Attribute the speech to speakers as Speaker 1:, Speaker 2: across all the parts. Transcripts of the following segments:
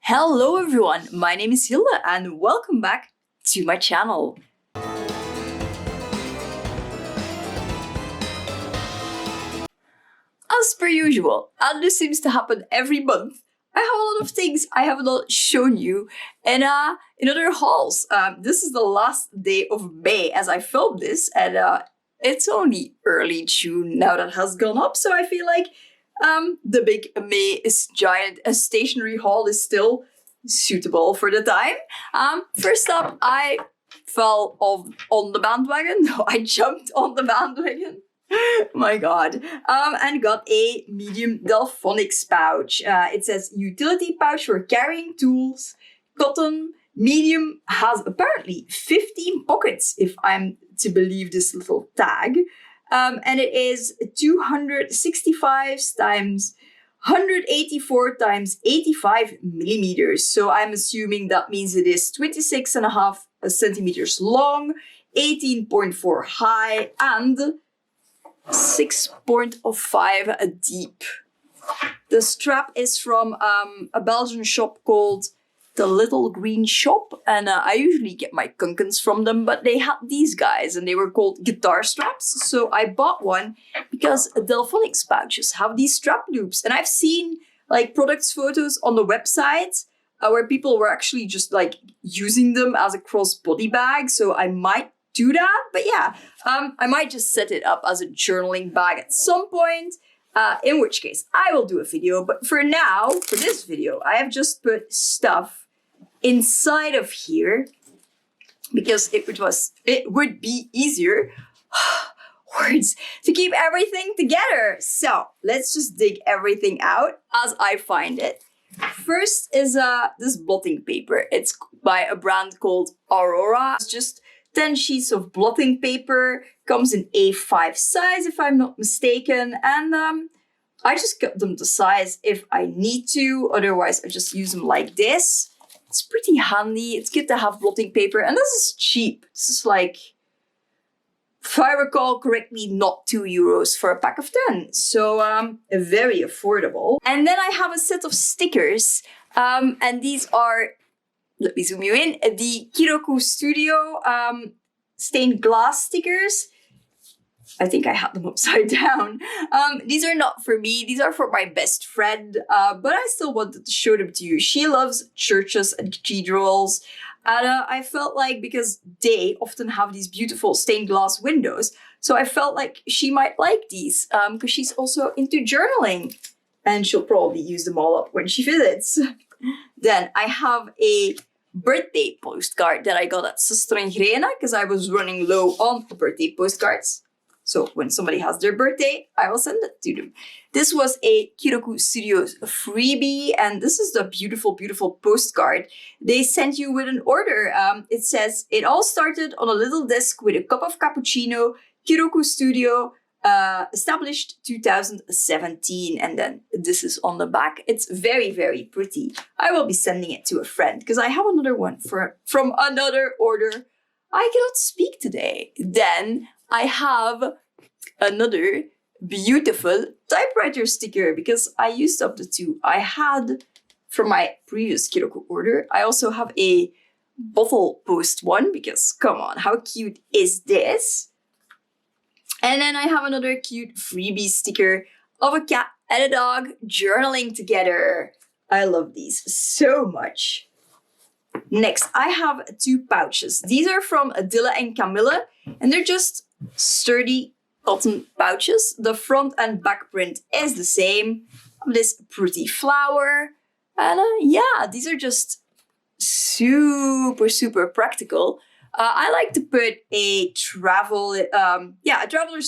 Speaker 1: Hello everyone, my name is Hilda and welcome back to my channel. As per usual, and this seems to happen every month, I have a lot of things I have not shown you in other hauls. This is the last day of May as I film this, and it's only early June now that has gone up, so I feel like the big May is giant stationery haul is still suitable for the time. First up, I fell on the bandwagon. No, I jumped on the bandwagon. My God. And got a medium Delphonics pouch. It says utility pouch for carrying tools, cotton, medium, has apparently 15 pockets if I'm to believe this little tag. And it is 265 times 184 times 85 millimeters. So I'm assuming that means it is 26.5 centimeters long, 18.4 high, and 6.05 deep. The strap is from a Belgian shop called The Little Green Shop, and I usually get my kunkens from them, but they had these guys and they were called guitar straps, so I bought one because Delphonics pouches have these strap loops, and I've seen like products photos on the website where people were actually just like using them as a crossbody bag, so I might do that. But yeah, I might just set it up as a journaling bag at some point, in which case I will do a video. But for now, for this video, I have just put stuff inside of here because it would be easier words to keep everything together. So let's just dig everything out as I find it. First is this blotting paper. It's by a brand called Aurora. It's just 10 sheets of blotting paper, comes in A5 size if I'm not mistaken, and I just cut them to size if I need to, otherwise I just use them like this. It's pretty handy, it's good to have blotting paper, and this is cheap. This is like, if I recall correctly, not €2 for a pack of 10, so very affordable. And then I have a set of stickers, and these are, let me zoom you in, the Kiroku Studio stained glass stickers. I think I had them upside down. These are not for me, these are for my best friend, but I still wanted to show them to you. She loves churches and cathedrals, and I felt like, because they often have these beautiful stained glass windows, so I felt like she might like these, because she's also into journaling, and she'll probably use them all up when she visits. Then I have a birthday postcard that I got at Sister in Grena because I was running low on birthday postcards. So when somebody has their birthday, I will send it to them. This was a Kiroku Studios freebie, and this is the beautiful, beautiful postcard they sent you with an order. It says, it all started on a little desk with a cup of cappuccino, Kiroku Studio, established 2017, and then this is on the back. It's very, very pretty. I will be sending it to a friend because I have another one from another order. I cannot speak today. Then I have another beautiful typewriter sticker because I used up the two I had from my previous Kiroku order. I also have a bottle post one because, come on, how cute is this? And then I have another cute freebie sticker of a cat and a dog journaling together. I love these so much. Next, I have two pouches. These are from Adila and Camilla, and they're just sturdy cotton pouches. The front and back print is the same. This pretty flower. And yeah, these are just super, super practical. I like to put a traveler's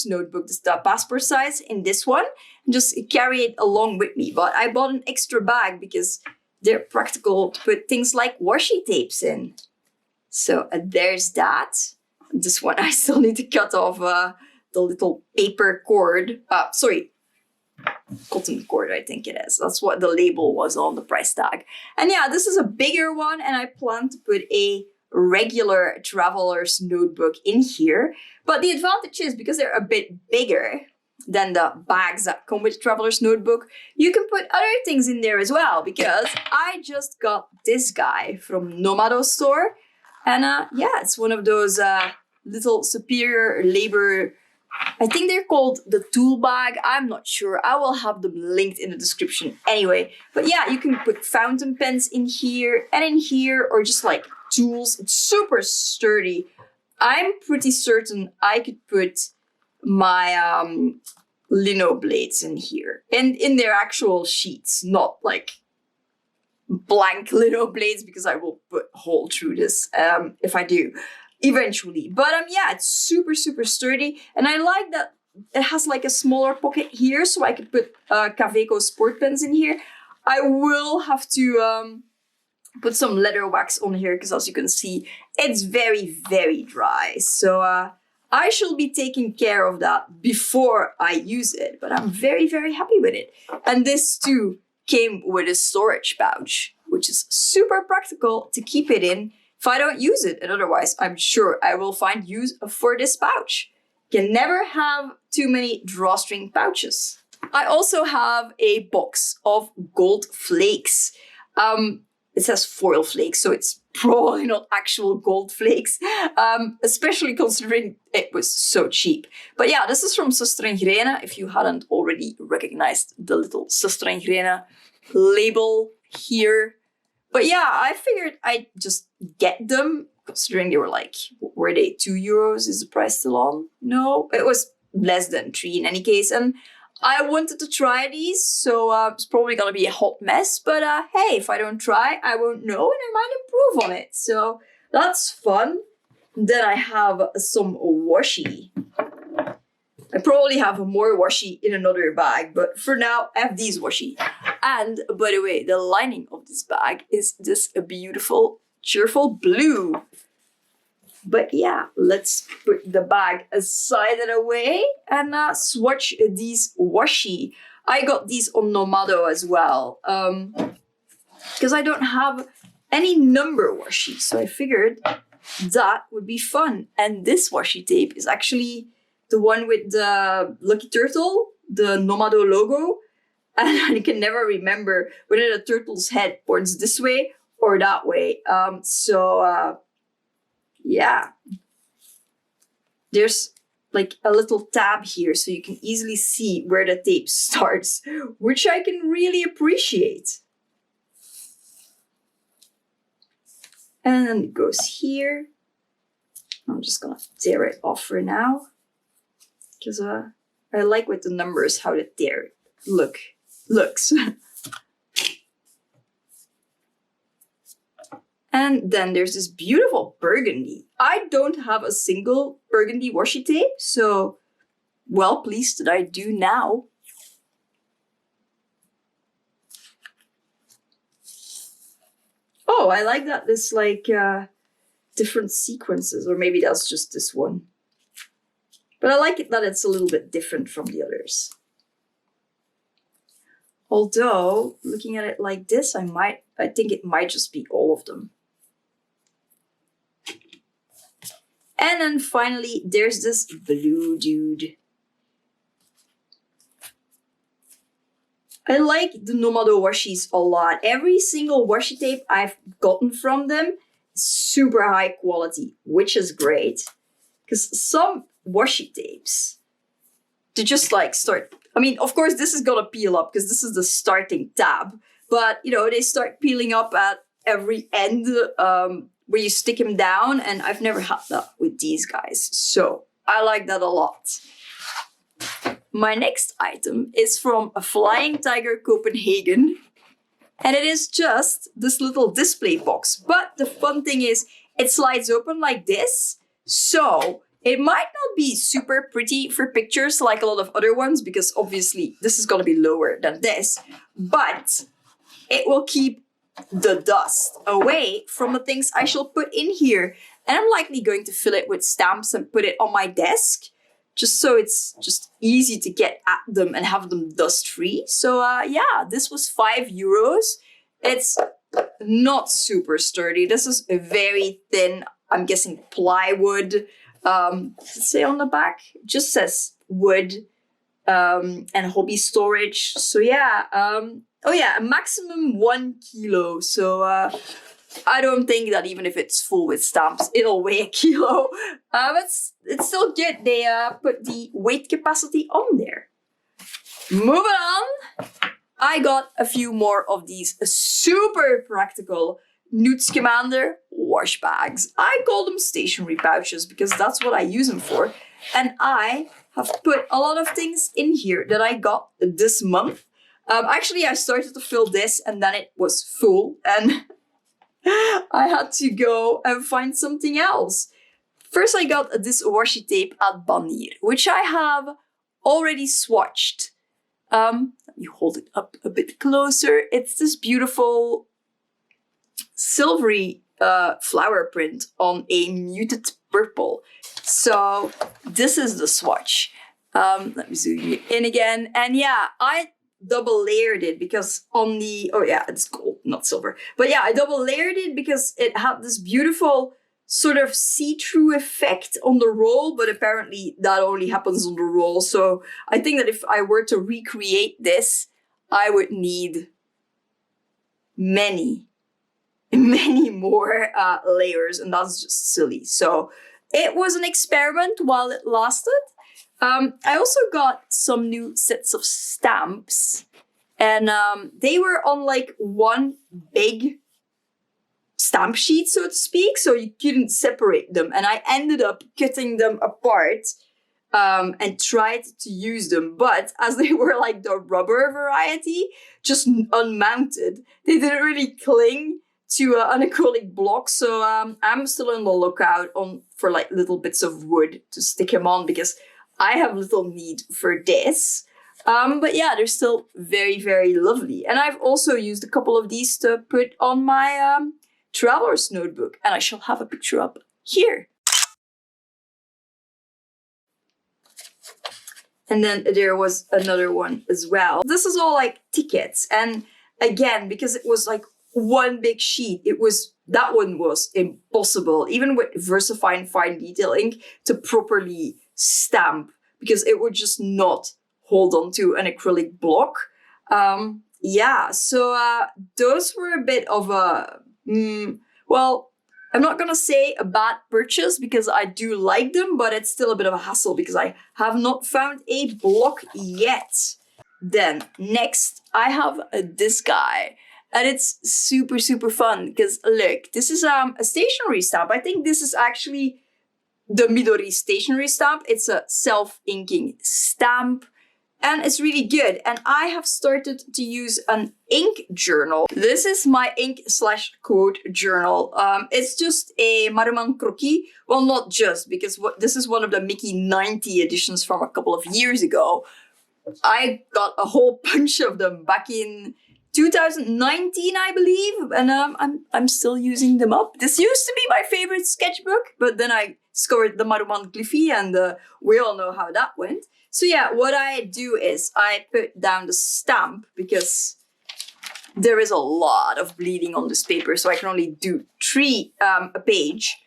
Speaker 1: notebook, the passport size, in this one, and just carry it along with me. But I bought an extra bag because they're practical to put things like washi tapes in. So there's that. This one I still need to cut off the little paper cord. Cotton cord, I think it is. That's what the label was on the price tag. And yeah, this is a bigger one, and I plan to put a regular traveler's notebook in here. But the advantage is, because they're a bit bigger, than the bags that come with Traveler's Notebook, you can put other things in there as well, because I just got this guy from Nomado store. And yeah, it's one of those little superior labor, I think they're called the tool bag. I'm not sure. I will have them linked in the description anyway. But yeah, you can put fountain pens in here and in here, or just like tools. It's super sturdy. I'm pretty certain I could put my lino blades in here and in their actual sheets, not like blank lino blades, because I will put a hole through this if I do eventually. But yeah, it's super, super sturdy. And I like that it has like a smaller pocket here, so I could put Kaweco sport pens in here. I will have to put some leather wax on here, because as you can see, it's very, very dry. So I shall be taking care of that before I use it, but I'm very, very happy with it. And this too came with a storage pouch, which is super practical to keep it in if I don't use it. And otherwise, I'm sure I will find use for this pouch. Can never have too many drawstring pouches. I also have a box of gold flakes. It says foil flakes, so it's probably not actual gold flakes, especially considering it was so cheap. But yeah, this is from Suster & Grene, if you hadn't already recognized the little Suster & Grene label here. But yeah, I figured I'd just get them, considering they were like, were they €2? Is the price still on? No, it was less than 3 in any case. And I wanted to try these, so it's probably going to be a hot mess. But hey, if I don't try, I won't know, and I might improve on it. So that's fun. Then I have some washi. I probably have more washi in another bag, but for now, I have these washi. And by the way, the lining of this bag is just a beautiful, cheerful blue. But yeah, let's put the bag aside and away and swatch these washi. I got these on Nomado as well, because I don't have any number washi. So I figured that would be fun. And this washi tape is actually the one with the Lucky Turtle, the Nomado logo. And I can never remember whether the turtle's head points this way or that way. Yeah, there's like a little tab here, so you can easily see where the tape starts, which I can really appreciate. And then it goes here. I'm just gonna tear it off for now, because I like with the numbers how the tear looks. And then there's this beautiful burgundy. I don't have a single burgundy washi tape, so well pleased that I do now. Oh, I like that there's like different sequences, or maybe that's just this one. But I like it that it's a little bit different from the others. Although, looking at it like this, I think it might just be all of them. And then finally, there's this blue dude. I like the Nomado washis a lot. Every single washi tape I've gotten from them is super high quality, which is great. Because some washi tapes, they just like start... I mean, of course, this is gonna peel up because this is the starting tab. But, you know, they start peeling up at every end where you stick them down. And I've never had that with these guys. So I like that a lot. My next item is from a Flying Tiger Copenhagen. And it is just this little display box. But the fun thing is, it slides open like this. So it might not be super pretty for pictures like a lot of other ones, because obviously this is going to be lower than this. But it will keep the dust away from the things I shall put in here. And I'm likely going to fill it with stamps and put it on my desk, just so it's just easy to get at them and have them dust free. So yeah, this was €5. It's not super sturdy. This is a very thin, I'm guessing plywood. Does it say on the back? It just says wood. and hobby storage. So yeah, oh yeah, a maximum 1 kilo. So I don't think that even if it's full with stamps, it'll weigh a kilo. But it's still good. They put the weight capacity on there. Moving on, I got a few more of these super practical Nude Scamander wash bags. I call them stationery pouches because that's what I use them for. And I have put a lot of things in here that I got this month. Actually, I started to fill this and then it was full and I had to go and find something else. First, I got this washi tape at Abney, which I have already swatched. Let me hold it up a bit closer. It's this beautiful silvery flower print on a muted purple. So this is the swatch. Let me zoom you in again. And yeah, I double layered it because on the, oh yeah, it's gold, not silver. But yeah, I double layered it because it had this beautiful sort of see-through effect on the roll, but apparently that only happens on the roll. So I think that if I were to recreate this, I would need many more layers, and that's just silly. So it was an experiment while it lasted. I also got some new sets of stamps, and they were on like one big stamp sheet, so to speak, so you couldn't separate them. And I ended up cutting them apart and tried to use them, but as they were like the rubber variety, just unmounted, they didn't really cling to an acrylic block. So I'm still on the lookout for like little bits of wood to stick them on because I have little need for this. But yeah, they're still very, very lovely. And I've also used a couple of these to put on my traveler's notebook, and I shall have a picture up here. And then there was another one as well. This is all like tickets. And again, because it was like one big sheet, that one was impossible, even with VersaFine Fine Detail ink, to properly stamp, because it would just not hold on to an acrylic block. Yeah, so those were a bit of a, well, I'm not gonna say a bad purchase because I do like them, but it's still a bit of a hassle because I have not found a block yet. Then next I have this guy, and it's super, super fun because look, this is a stationery stamp. I think this is actually the Midori stationery stamp. It's a self-inking stamp. And it's really good. And I have started to use an ink journal. This is my ink/quote journal. It's just a Maruman croquis. Well, not just, because this is one of the Mickey 90 editions from a couple of years ago. I got a whole bunch of them back in 2019, I believe. And I'm still using them up. This used to be my favorite sketchbook, but then I discovered the Maruman Glyphy, and we all know how that went. So yeah, what I do is I put down the stamp because there is a lot of bleeding on this paper, so I can only do 3 a page.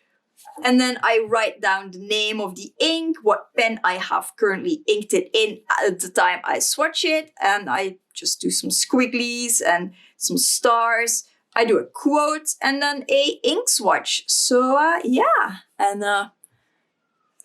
Speaker 1: And then I write down the name of the ink, what pen I have currently inked it in at the time I swatch it, and I just do some squigglies and some stars. I do a quote and then a ink swatch. So yeah, and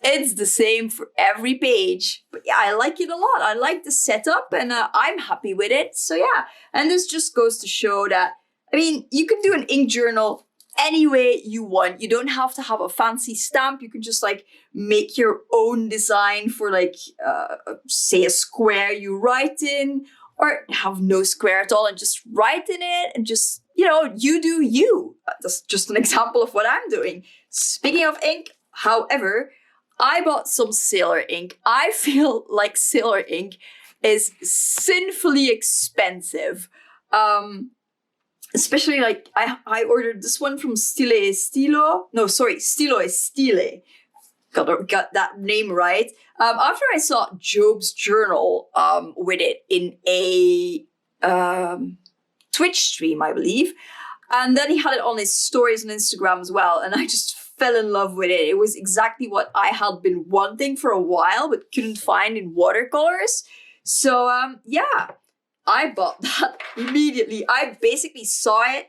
Speaker 1: it's the same for every page. But yeah, I like it a lot. I like the setup, and I'm happy with it. So yeah, and this just goes to show that, I mean, you can do an ink journal any way you want. You don't have to have a fancy stamp. You can just like make your own design for like, say a square you write in, or have no square at all and just write in it and just, you know, you do you. That's just an example of what I'm doing. Speaking of ink, however, I bought some Sailor ink. I feel like Sailor ink is sinfully expensive. Especially like I ordered this one from Stilo e Stilo e Stile. Got that name right. After I saw Job's journal with it in a Twitch stream, I believe. And then he had it on his stories on Instagram as well. And I just fell in love with it. It was exactly what I had been wanting for a while, but couldn't find in watercolors. So yeah, I bought that immediately. I basically saw it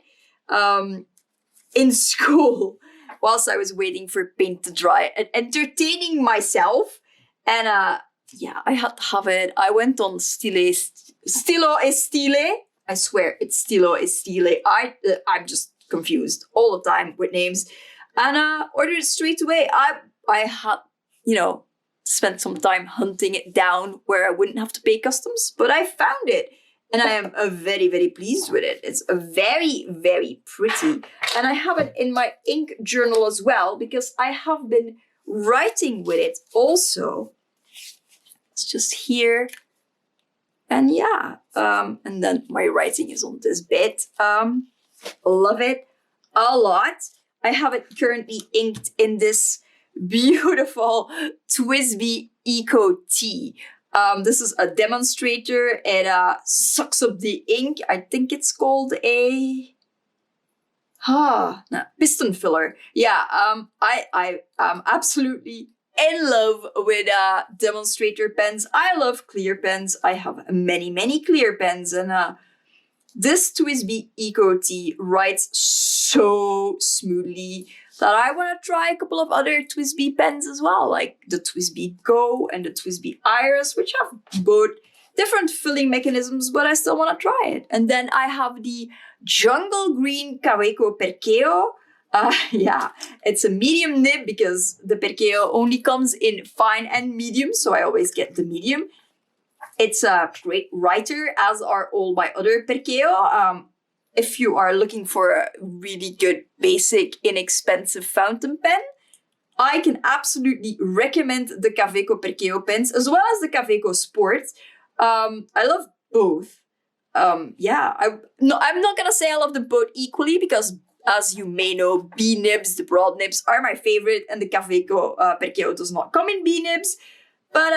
Speaker 1: in school whilst I was waiting for paint to dry and entertaining myself. And yeah, I had to have it. I went on Stilo e Stile. I swear it's Stilo e Stile. I'm just confused all the time with names. And ordered it straight away. I had, you know, spent some time hunting it down where I wouldn't have to pay customs, but I found it. And I am very, very pleased with it. It's a very, very pretty. And I have it in my ink journal as well because I have been writing with it also. It's just here. And yeah, and then my writing is on this bit. Love it a lot. I have it currently inked in this beautiful TWSBI Eco Tea. This is a demonstrator. It sucks up the ink. I think it's called a piston filler. Yeah, I am absolutely in love with demonstrator pens. I love clear pens. I have many, many clear pens, and this TWSBI Eco Tea writes so smoothly that I want to try a couple of other TWSBI pens as well, like the TWSBI Go and the TWSBI Iris, which have both different filling mechanisms, but I still want to try it. And then I have the Jungle Green Kaweco Perkeo. Yeah, it's a medium nib because the Perkeo only comes in fine and medium, so I always get the medium. It's a great writer, as are all my other Perkeo. If you are looking for a really good, basic, inexpensive fountain pen, I can absolutely recommend the Kaweco Perkeo pens, as well as the Kaweco Sport. I love both. Yeah, I'm not gonna say I love them both equally because, as you may know, B nibs, the broad nibs, are my favorite, and the Kaweco Perkeo does not come in B nibs. But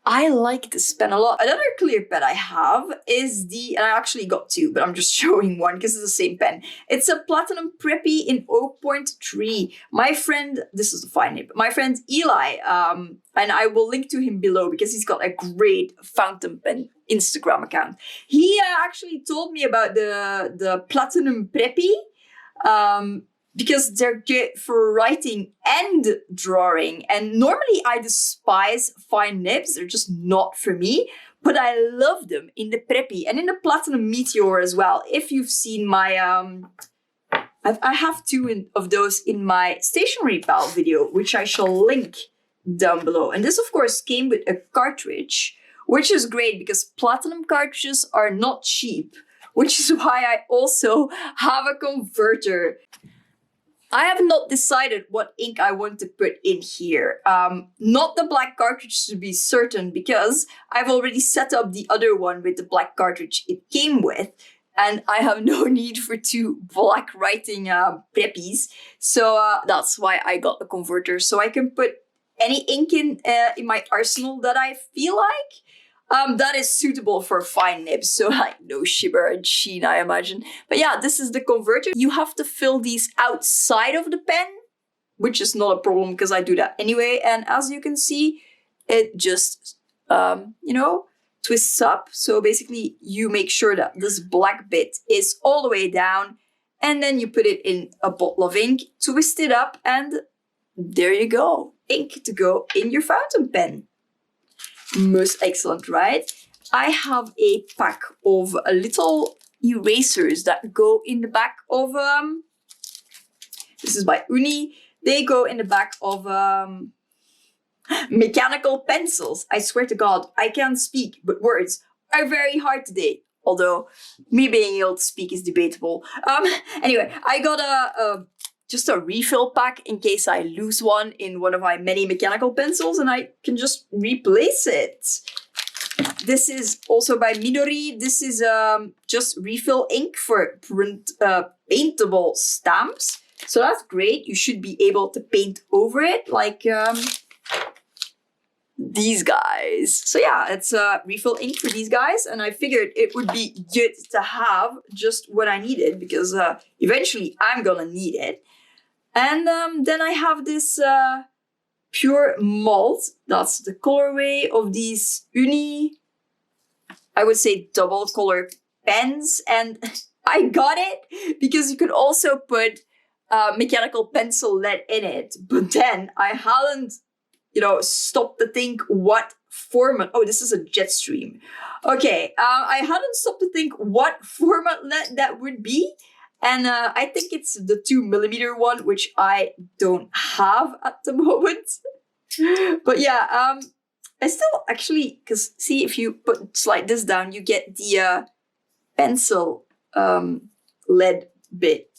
Speaker 1: I like this pen a lot. Another clear pen I have is and I actually got two, but I'm just showing one because it's the same pen. It's a Platinum Preppy in 0.3. My friend, this is a fine nib, my friend Eli, and I will link to him below because he's got a great fountain pen Instagram account. He actually told me about the Platinum Preppy, because they're good for writing and drawing. And normally I despise fine nibs. They're just not for me. But I love them in the Preppy and in the Platinum Meteor as well. If you've seen my... I have two of those in my stationery pal video, which I shall link down below. And this, of course, came with a cartridge, which is great because Platinum cartridges are not cheap, which is why I also have a converter. I have not decided what ink I want to put in here. Not the black cartridge to be certain, because I've already set up the other one with the black cartridge it came with, and I have no need for two black writing preppies. So that's why I got a converter, so I can put any ink in my arsenal that I feel like. That is suitable for fine nibs, so like no shimmer and sheen, I imagine. But yeah, this is the converter. You have to fill these outside of the pen, which is not a problem because I do that anyway. And as you can see, it just, you know, twists up. So basically you make sure that this black bit is all the way down, and then you put it in a bottle of ink, twist it up, and there you go. Ink to go in your fountain pen. Most excellent, right? I have a pack of little erasers that go in the back of, this is by Uni. They go in the back of mechanical pencils. I swear to God, I can't speak, but words are very hard today. Although me being able to speak is debatable. Anyway, I got just a refill pack in case I lose one in one of my many mechanical pencils, and I can just replace it. This is also by Midori. This is just refill ink for paintable stamps. So that's great. You should be able to paint over it like these guys. So yeah, it's refill ink for these guys, and I figured it would be good to have just when I need it, because eventually I'm gonna need it. And then I have this pure malt. That's the colorway of these I would say double color pens. And I got it because you could also put mechanical pencil lead in it. But then I hadn't, stopped to think what format. Oh, this is a jet stream. Okay, I hadn't stopped to think what format lead that would be. And I think it's the 2mm one, which I don't have at the moment. But yeah, I still actually, because see, if you slide this down, you get the pencil lead bit.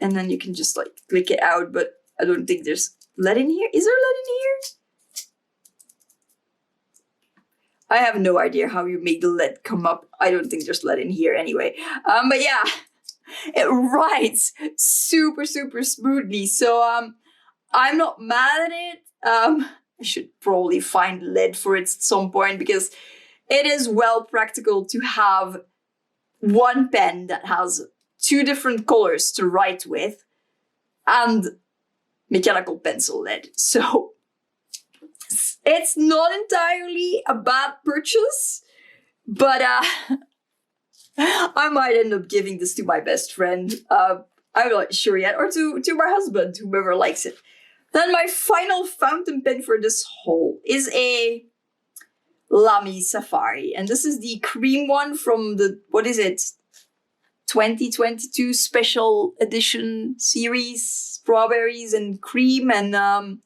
Speaker 1: And then you can just like click it out. But I don't think there's lead in here. Is there lead in here? I have no idea how you make the lead come up. I don't think there's lead in here anyway. But yeah. It writes super, super smoothly. So I'm not mad at it. I should probably find lead for it at some point because it is well practical to have one pen that has 2 different colors to write with and mechanical pencil lead. So it's not entirely a bad purchase, but I might end up giving this to my best friend. I'm not sure yet. Or to my husband, whoever likes it. Then my final fountain pen for this haul is a Lamy Safari. And this is the cream one from the, 2022 special edition series. Strawberries and cream. And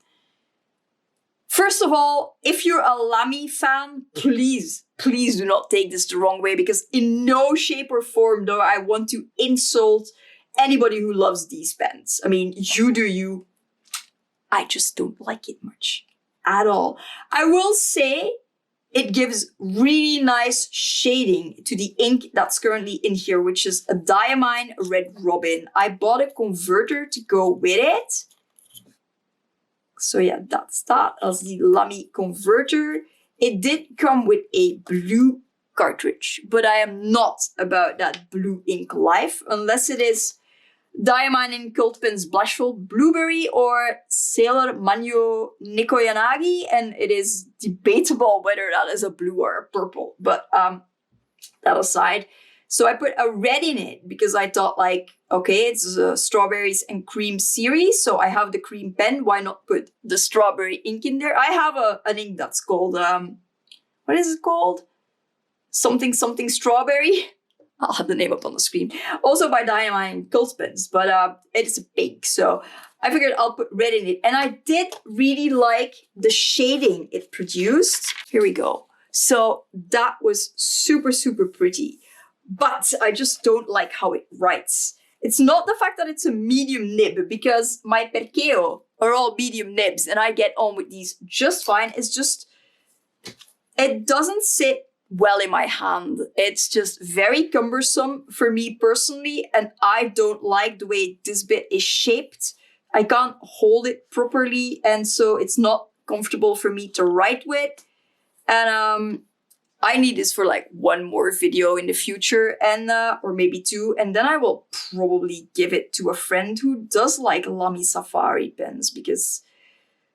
Speaker 1: first of all, if you're a Lamy fan, please do not take this the wrong way, because in no shape or form do I want to insult anybody who loves these pens. I mean, you do you. I just don't like it much at all. I will say it gives really nice shading to the ink that's currently in here, which is a Diamine Red Robin. I bought a converter to go with it. So yeah, that's that as the Lamy converter. It did come with a blue cartridge, but I am not about that blue ink life unless it is Diamine in Cult Pens Blushful Blueberry or Sailor Manyo Nikoyanagi, and it is debatable whether that is a blue or a purple, but that aside. So I put a red in it because I thought like, okay, it's a strawberries and cream series. So I have the cream pen. Why not put the strawberry ink in there? I have an ink that's called, what is it called? Something strawberry. I'll have the name up on the screen. Also by Diamine Cult Pens, but it's a pink. So I figured I'll put red in it. And I did really like the shading it produced. Here we go. So that was super, super pretty. But I just don't like how it writes. It's not the fact that it's a medium nib, because my Perkeo are all medium nibs and I get on with these just fine. It's just, it doesn't sit well in my hand. It's just very cumbersome for me personally, and I don't like the way this bit is shaped. I can't hold it properly, and so it's not comfortable for me to write with. And I need this for like one more video in the future, and or maybe 2, and then I will probably give it to a friend who does like Lamy Safari pens, because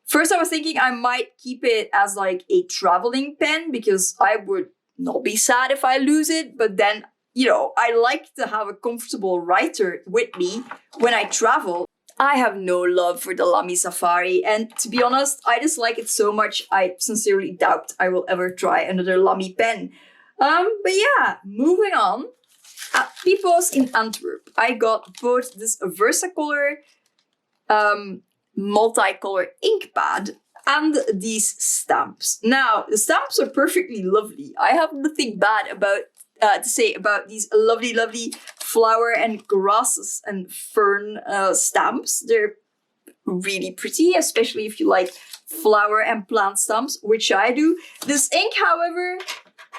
Speaker 1: first I was thinking I might keep it as like a traveling pen because I would not be sad if I lose it, but then, I like to have a comfortable writer with me when I travel. I have no love for the Lamy Safari, and to be honest, I dislike it so much I sincerely doubt I will ever try another Lamy pen. But yeah, moving on. At Pipo's in Antwerp, I got both this Versacolor multicolor ink pad and these stamps. Now, the stamps are perfectly lovely. I have nothing bad to say about these lovely, lovely flower and grasses and fern stamps. They're really pretty, especially if you like flower and plant stamps, which I do. This ink, however,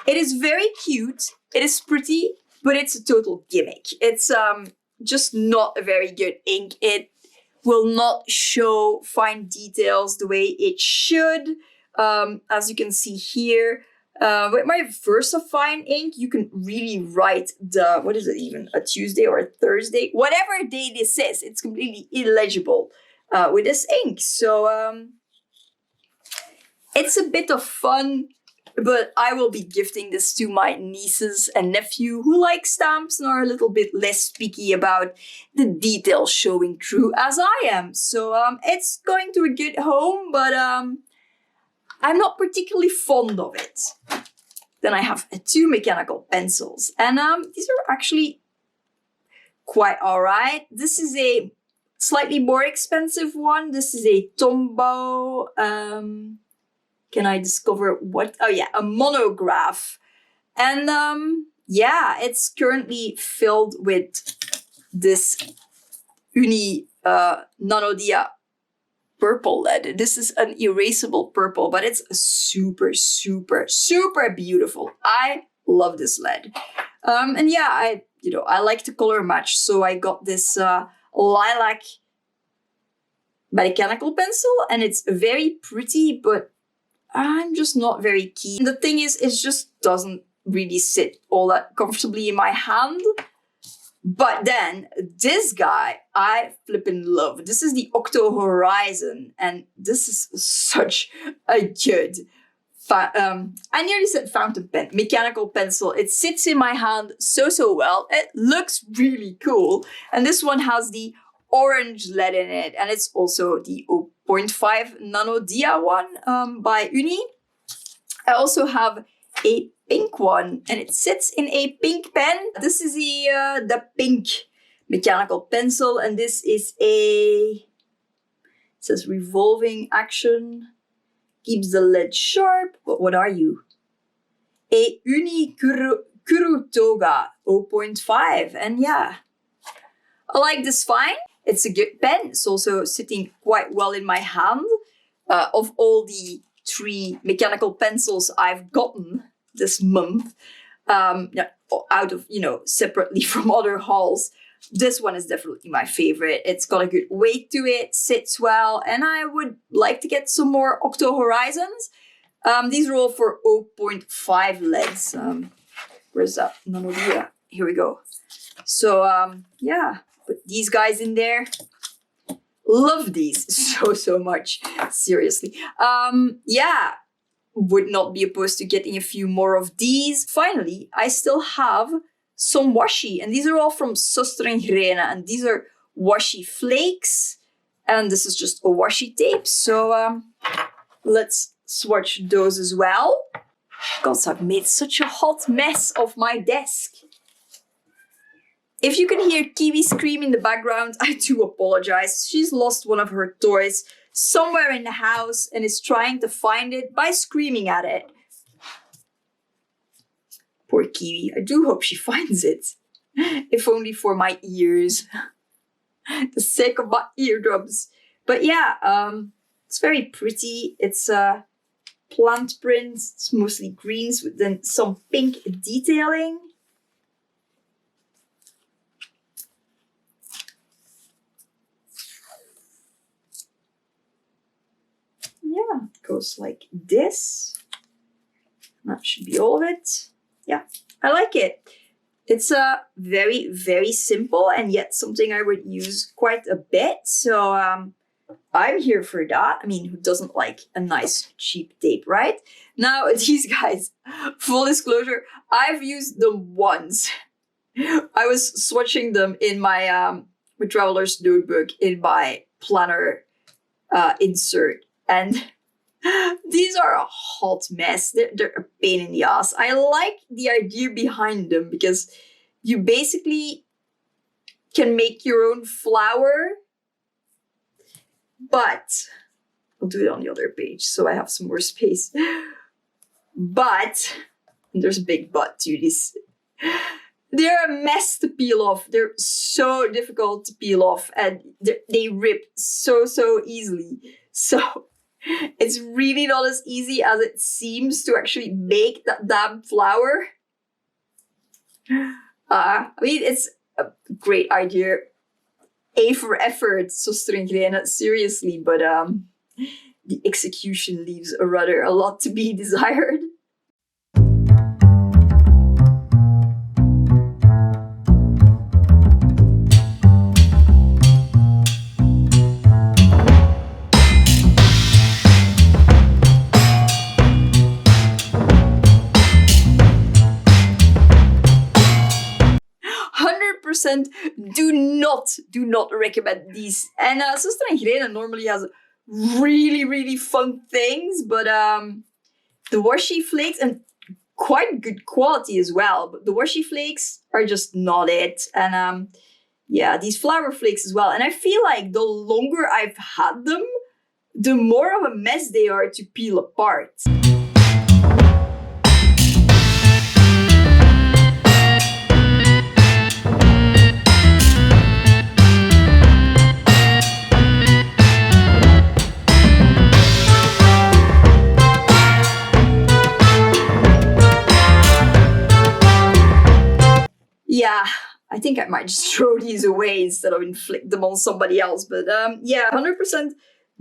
Speaker 1: it is very cute. It is pretty, but it's a total gimmick. It's just not a very good ink. It will not show fine details the way it should. As you can see here, with my VersaFine ink, you can really write the, what is it even, a Tuesday or a Thursday? Whatever day this is, it's completely illegible with this ink. So It's a bit of fun, but I will be gifting this to my nieces and nephew who like stamps and are a little bit less picky about the details showing through as I am. So it's going to a good home, but I'm not particularly fond of it. Then I have 2 mechanical pencils, and these are actually quite alright. This is a slightly more expensive one. This is a Tombow. Can I discover what? Oh yeah, a monograph. And yeah, it's currently filled with this Uni Nanodia purple lead. This is an erasable purple, but it's super, super, super beautiful. I love this lead. And yeah, I like to color match, so I got this Lilac mechanical pencil, and it's very pretty, but I'm just not very keen. The thing is, it just doesn't really sit all that comfortably in my hand. But then this guy, I flippin' love. This is the Octo Horizon, and this is such a good, I nearly said fountain pen, mechanical pencil. It sits in my hand so well. It looks really cool. And this one has the orange lead in it, and it's also the 0.5 Nanodia one by Uni. I also have a pink one, and it sits in a pink pen. This is the pink mechanical pencil, and this is it says revolving action, keeps the lead sharp. But what are you? A Uni Kurutoga 0.5, and yeah, I like this fine. It's a good pen. It's also sitting quite well in my hand. Of all the 3 mechanical pencils I've gotten this month, out of, separately from other hauls, this one is definitely my favorite. It's got a good weight to it, sits well, and I would like to get some more Octo Horizons. These are all for 0.5 leads. Where's that? Nanodia. Here we go. So, yeah, put these guys in there. Love these so much. Seriously. Yeah, would not be opposed to getting a few more of these. Finally, I still have some washi, and these are all from Sostrenggrena, and these are Washi Flakes, and this is just a washi tape. So let's swatch those as well. God, I've made such a hot mess of my desk. If you can hear Kiwi scream in the background, I do apologize. She's lost one of her toys somewhere in the house and is trying to find it by screaming at it. Poor Kiwi. I do hope she finds it. If only for my ears. The sake of my eardrums. But yeah, it's very pretty. It's a plant print. It's mostly greens with then some pink detailing. Yeah, it goes like this. That should be all of it. Yeah, I like it. It's very, very simple and yet something I would use quite a bit. So I'm here for that. I mean, who doesn't like a nice cheap tape, right? Now, these guys, full disclosure, I've used them once. I was swatching them in my Traveler's Notebook in my planner insert. And these are a hot mess. They're a pain in the ass. I like the idea behind them because you basically can make your own flower. But I'll do it on the other page so I have some more space. But, and there's a big but to this. They're a mess to peel off. They're so difficult to peel off and they rip so easily. So it's really not as easy as it seems to actually make that damn flower. I mean, it's a great idea. A for effort, Sostrenggrena, seriously, but the execution leaves a lot to be desired. do not recommend these. And Sister and Grena normally has really, really fun things, but the Washi Flakes, and quite good quality as well, but the Washi Flakes are just not it. And yeah, these flower flakes as well. And I feel like the longer I've had them, the more of a mess they are to peel apart. Yeah, I think I might just throw these away instead of inflict them on somebody else. But yeah, 100%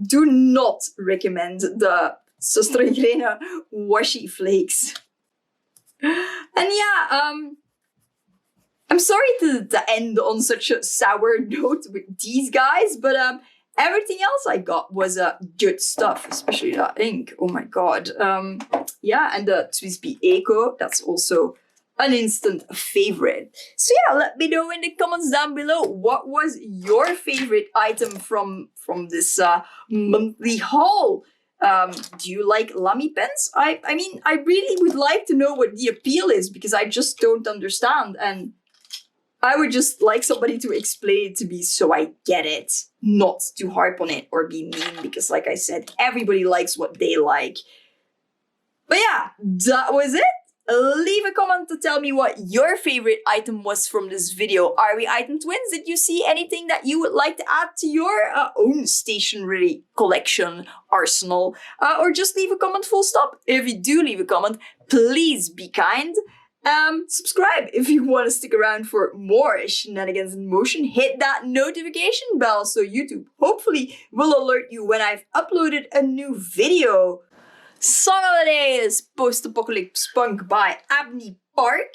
Speaker 1: do not recommend the Sister and Grena Washi Flakes. And yeah, I'm sorry to end on such a sour note with these guys, but everything else I got was good stuff, especially that ink. Oh my god. Yeah, and the TWSBI Eco, that's also an instant favorite. So yeah, let me know in the comments down below, what was your favorite item from this monthly haul? Do you like Lamy pens? I mean, I really would like to know what the appeal is, because I just don't understand, and I would just like somebody to explain it to me so I get it, not to harp on it or be mean, because like I said, everybody likes what they like. But yeah, that was it. Leave a comment to tell me what your favorite item was from this video. Are we item twins? Did you see anything that you would like to add to your own stationery collection arsenal? Or just leave a comment full stop. If you do leave a comment, please be kind. Subscribe if you want to stick around for more shenanigans in motion. Hit that notification bell so YouTube hopefully will alert you when I've uploaded a new video. Song of the day is Post-Apocalypse Punk by Abney Park.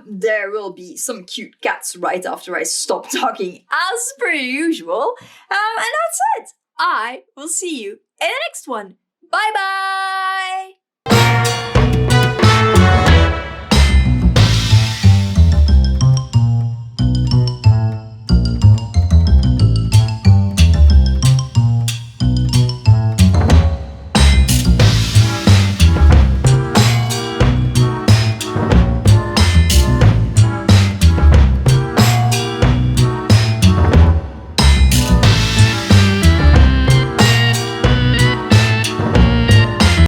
Speaker 1: There will be some cute cats right after I stop talking as per usual. And that's it. I will see you in the next one. Bye bye!